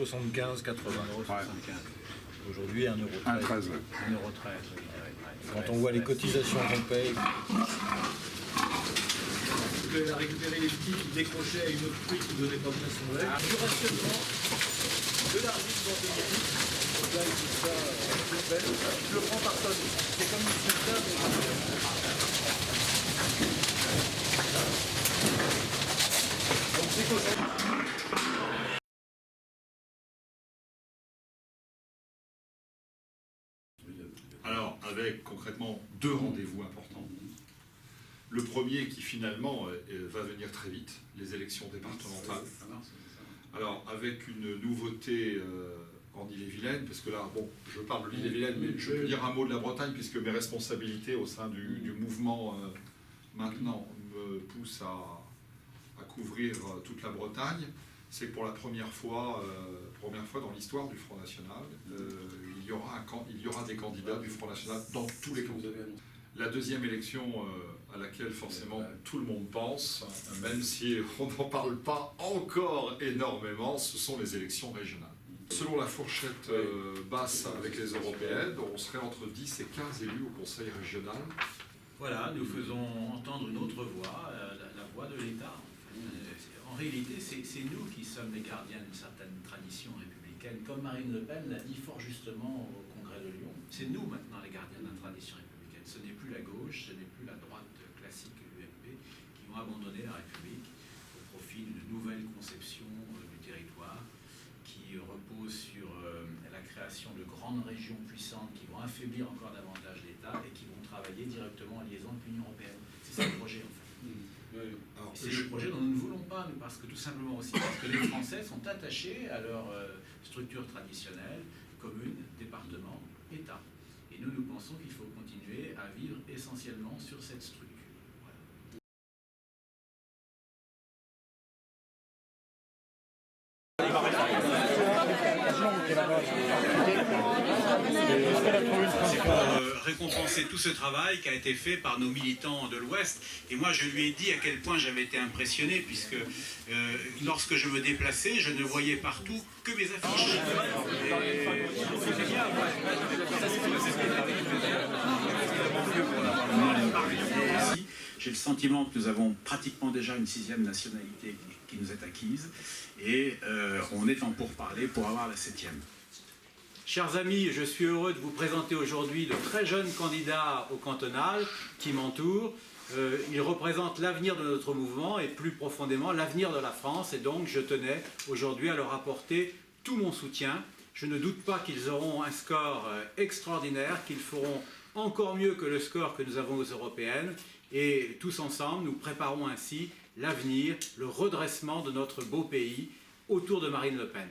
1,75 €, 80 €. Ouais. Aujourd'hui, 1,13 €. 1,13 €. 1,13 €. Quand on voit les cotisations qu'on paye. Elle a récupéré les petits qui décrochaient à une autre truc qui donnait pas bien son lait. Du rationnement de l'argile d'orthogénie. Donc là, il fait ça, je le prends par tonne. C'est comme une pizza, mais donc c'est qu'aujourd'hui. Alors, avec concrètement 2 rendez-vous importants. Le premier qui finalement va venir très vite, les élections départementales. Alors, avec une nouveauté en Ille-et-Vilaine, parce que là, bon, je parle de l'Ille-et-Vilaine, mais je peux dire un mot de la Bretagne, puisque mes responsabilités au sein du mouvement maintenant me poussent à couvrir toute la Bretagne. C'est que pour la première fois dans l'histoire du Front National, il y aura des candidats du Front National dans tous les cantons. La deuxième élection à laquelle forcément tout le monde pense, même si on n'en parle pas encore énormément, ce sont les élections régionales. Selon la fourchette basse avec les européennes, on serait entre 10 et 15 élus au conseil régional. Voilà, nous faisons entendre une autre voix, la voix de l'État. En réalité, c'est nous qui sommes les gardiens d'une certaine tradition républicaine. Comme Marine Le Pen l'a dit fort justement au Congrès de Lyon, c'est nous maintenant les gardiens de la tradition républicaine. Ce n'est plus la gauche, ce n'est plus la droite classique UMP qui vont abandonner la République au profit d'une nouvelle conception du territoire qui repose sur la création de grandes régions puissantes qui vont affaiblir encore davantage l'État et qui vont travailler directement en liaison avec l'Union européenne. C'est ça le projet en fait. C'est le projet dont nous ne voulons pas, parce que tout simplement aussi parce que les Français sont attachés à leur structure traditionnelle, commune, département, État. Et nous pensons qu'il faut continuer à vivre essentiellement sur cette structure. C'est pour récompenser tout ce travail qui a été fait par nos militants de l'Ouest. Et moi, je lui ai dit à quel point j'avais été impressionné, puisque lorsque je me déplaçais, je ne voyais partout que mes affiches. J'ai le sentiment que nous avons pratiquement déjà une 6e nationalité qui nous est acquise, et on est en pourparlers pour avoir la 7e. Chers amis, je suis heureux de vous présenter aujourd'hui de très jeunes candidats au cantonal qui m'entourent. Ils représentent l'avenir de notre mouvement et plus profondément l'avenir de la France, et donc je tenais aujourd'hui à leur apporter tout mon soutien. Je ne doute pas qu'ils auront un score extraordinaire, qu'ils feront encore mieux que le score que nous avons aux européennes, et tous ensemble nous préparons ainsi l'avenir, le redressement de notre beau pays autour de Marine Le Pen.